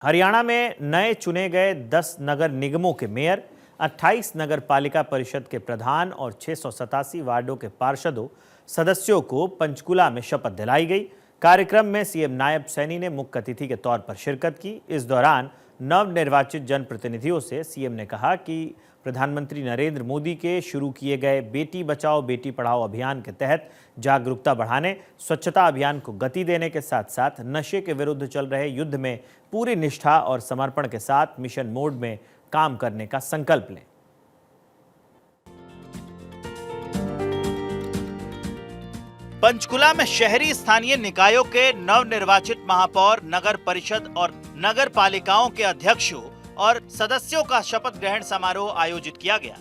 हरियाणा में नए चुने गए 10 नगर निगमों के मेयर, 28 नगर पालिका परिषद के प्रधान और 687 वार्डों के पार्षदों सदस्यों को पंचकुला में शपथ दिलाई गई। कार्यक्रम में सीएम नायब सैनी ने मुख्य अतिथि के तौर पर शिरकत की। इस दौरान नवनिर्वाचित जनप्रतिनिधियों से सीएम ने कहा कि प्रधानमंत्री नरेंद्र मोदी के शुरू किए गए बेटी बचाओ बेटी पढ़ाओ अभियान के तहत जागरूकता बढ़ाने, स्वच्छता अभियान को गति देने के साथ साथ नशे के विरुद्ध चल रहे युद्ध में पूरी निष्ठा और समर्पण के साथ मिशन मोड में काम करने का संकल्प लें। पंचकुला में शहरी स्थानीय निकायों के नवनिर्वाचित महापौर, नगर परिषद और नगर पालिकाओं के अध्यक्षों और सदस्यों का शपथ ग्रहण समारोह आयोजित किया गया।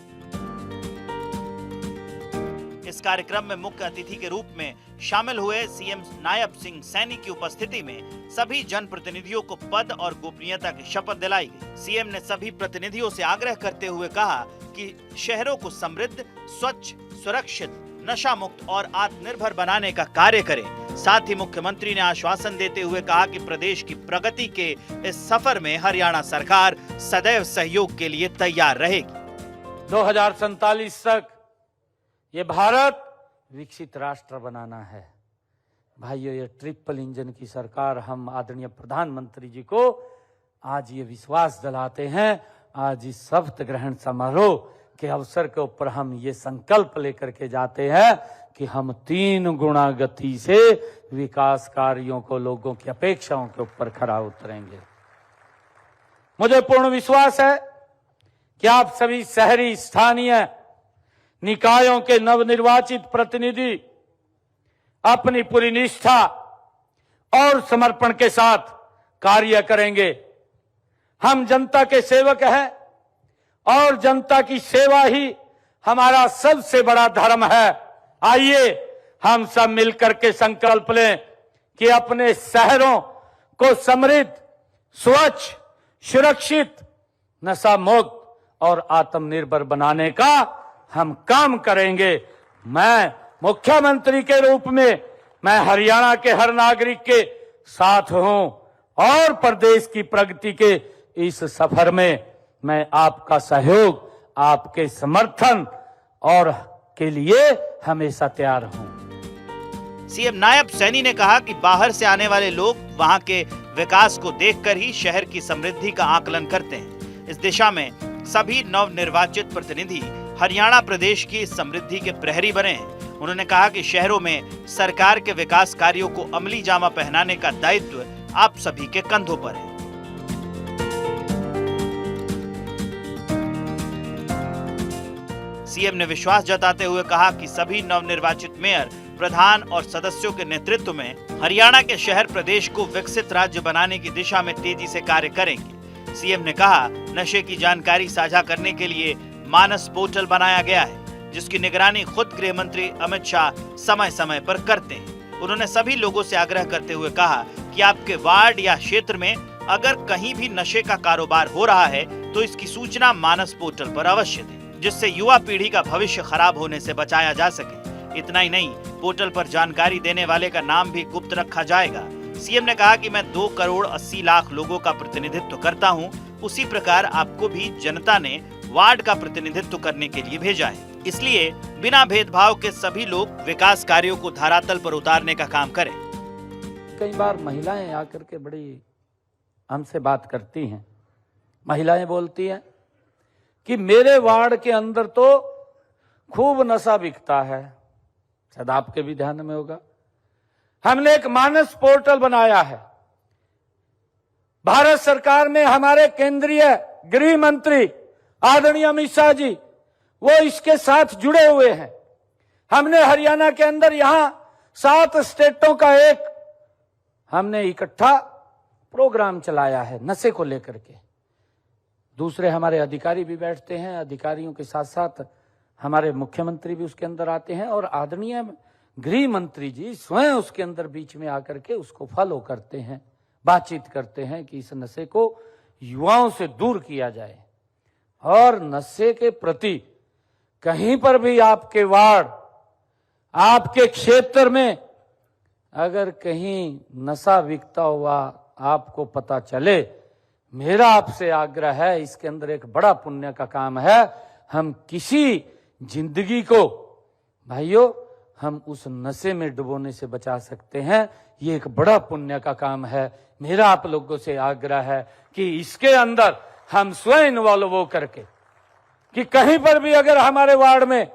इस कार्यक्रम में मुख्य अतिथि के रूप में शामिल हुए सीएम नायब सिंह सैनी की उपस्थिति में सभी जनप्रतिनिधियों को पद और गोपनीयता की शपथ दिलाई गई। सीएम ने सभी प्रतिनिधियों से आग्रह करते हुए कहा कि शहरों को समृद्ध, स्वच्छ, सुरक्षित, नशा मुक्त और आत्मनिर्भर बनाने का कार्य करें। साथ ही मुख्यमंत्री ने आश्वासन देते हुए कहा कि प्रदेश की प्रगति के इस सफर में हरियाणा सरकार सदैव सहयोग के लिए तैयार रहेगी। 2047 तक ये भारत विकसित राष्ट्र बनाना है। भाइयों, ये ट्रिपल इंजन की सरकार हम आदरणीय प्रधानमंत्री जी को आज ये विश्वास दिलाते हैं। आज इस शपथ ग्रहण समारोह के अवसर के ऊपर हम ये संकल्प लेकर के जाते हैं कि हम 3 गुना गति से विकास कार्यों को लोगों की अपेक्षाओं के ऊपर खरा उतरेंगे। मुझे पूर्ण विश्वास है कि आप सभी शहरी स्थानीय निकायों के नवनिर्वाचित प्रतिनिधि अपनी पूरी निष्ठा और समर्पण के साथ कार्य करेंगे। हम जनता के सेवक हैं और जनता की सेवा ही हमारा सबसे बड़ा धर्म है। आइए हम सब मिलकर के संकल्प लें कि अपने शहरों को समृद्ध, स्वच्छ, सुरक्षित, नशा मुक्त और आत्मनिर्भर बनाने का हम काम करेंगे। मैं मुख्यमंत्री के रूप में मैं हरियाणा के हर नागरिक के साथ हूं और प्रदेश की प्रगति के इस सफर में मैं आपका सहयोग, आपके समर्थन और के लिए हमेशा तैयार हूं। सीएम नायब सैनी ने कहा कि बाहर से आने वाले लोग वहां के विकास को देखकर ही शहर की समृद्धि का आकलन करते हैं। इस दिशा में सभी नवनिर्वाचित प्रतिनिधि हरियाणा प्रदेश की समृद्धि के प्रहरी बने हैं। उन्होंने कहा कि शहरों में सरकार के विकास कार्यों को अमली जामा पहनाने का दायित्व आप सभी के कंधों पर है। सीएम ने विश्वास जताते हुए कहा कि सभी नवनिर्वाचित मेयर, प्रधान और सदस्यों के नेतृत्व में हरियाणा के शहर प्रदेश को विकसित राज्य बनाने की दिशा में तेजी से कार्य करेंगे। सीएम ने कहा, नशे की जानकारी साझा करने के लिए मानस पोर्टल बनाया गया है, जिसकी निगरानी खुद गृह मंत्री अमित शाह समय समय पर करते हैं। उन्होंने सभी लोगों से आग्रह करते हुए कहा कि आपके वार्ड या क्षेत्र में अगर कहीं भी नशे का कारोबार हो रहा है तो इसकी सूचना मानस पोर्टल पर अवश्य दें, जिससे युवा पीढ़ी का भविष्य खराब होने से बचाया जा सके। इतना ही नहीं, पोर्टल पर जानकारी देने वाले का नाम भी गुप्त रखा जाएगा। सीएम ने कहा कि मैं 2 करोड़ 80 लाख लोगों का प्रतिनिधित्व करता हूं, उसी प्रकार आपको भी जनता ने वार्ड का प्रतिनिधित्व करने के लिए भेजा है। इसलिए बिना भेदभाव के सभी लोग विकास कार्यों को धरातल पर उतारने का काम करें। कई बार महिलाएं आकर के बड़ी हमसे बात करती हैं। महिलाएं बोलती हैं कि मेरे वार्ड के अंदर तो खूब नशा बिकता है। शायद आपके भी ध्यान में होगा, हमने एक मानस पोर्टल बनाया है। भारत सरकार में हमारे केंद्रीय गृह मंत्री आदरणीय अमित शाह जी वो इसके साथ जुड़े हुए हैं। हमने हरियाणा के अंदर यहां 7 स्टेटों का एक हमने इकट्ठा प्रोग्राम चलाया है नशे को लेकर के। दूसरे हमारे अधिकारी भी बैठते हैं, अधिकारियों के साथ साथ हमारे मुख्यमंत्री भी उसके अंदर आते हैं और आदरणीय गृह मंत्री जी स्वयं उसके अंदर बीच में आकर के उसको फॉलो करते हैं, बातचीत करते हैं कि इस नशे को युवाओं से दूर किया जाए। और नशे के प्रति कहीं पर भी आपके वार्ड, आपके क्षेत्र में अगर कहीं नशा बिकता हुआ आपको पता चले मेरा आपसे आग्रह है, इसके अंदर एक बड़ा पुण्य का काम है। हम किसी जिंदगी को भाइयों हम उस नशे में डुबोने से बचा सकते हैं, ये एक बड़ा पुण्य का काम है। मेरा आप लोगों से आग्रह है कि इसके अंदर हम स्वयं इन्वॉल्व हो करके कि कहीं पर भी अगर हमारे वार्ड में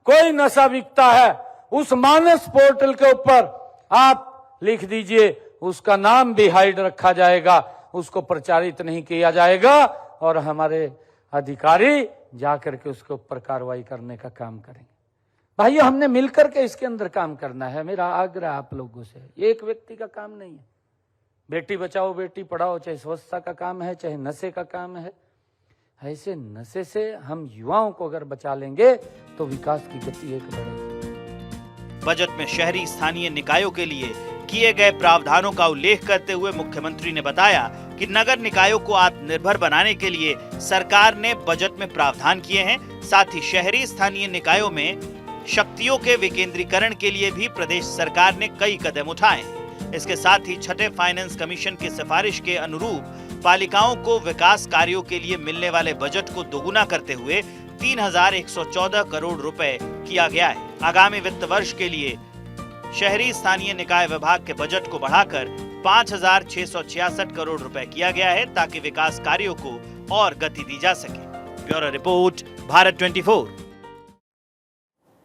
कोई नशा बिकता है, उस मानस पोर्टल के ऊपर आप लिख दीजिए, उसका नाम भी हाइड रखा जाएगा, उसको प्रचारित नहीं किया जाएगा और हमारे अधिकारी जाकर के उसके ऊपर कार्रवाई करने का काम करेंगे। भाइयों, हमने मिलकर के इसके अंदर काम करना है। मेरा आग्रह आप लोगों से, एक व्यक्ति का काम नहीं है। बेटी बचाओ बेटी पढ़ाओ, चाहे स्वच्छता का काम है, चाहे नशे का काम है। ऐसे नशे से हम युवाओं को अगर बचा लेंगे तो विकास की गति एक बढ़ेगी। बजट में शहरी स्थानीय निकायों के लिए किए गए प्रावधानों का उल्लेख करते हुए मुख्यमंत्री ने बताया कि नगर निकायों को आत्मनिर्भर बनाने के लिए सरकार ने बजट में प्रावधान किए हैं। साथ ही शहरी स्थानीय निकायों में शक्तियों के विकेंद्रीकरण के लिए भी प्रदेश सरकार ने कई कदम उठाए हैं। इसके साथ ही छठे फाइनेंस कमीशन की सिफारिश के अनुरूप पालिकाओं को विकास कार्यों के लिए मिलने वाले बजट को दोगुना करते हुए 3,114 करोड़ रुपए किया गया है। आगामी वित्त वर्ष के लिए शहरी स्थानीय निकाय विभाग के बजट को बढ़ाकर 5,666 करोड़ रुपए किया गया है ताकि विकास कार्यों को और गति दी जा सके। Bureau report, Bharat 24।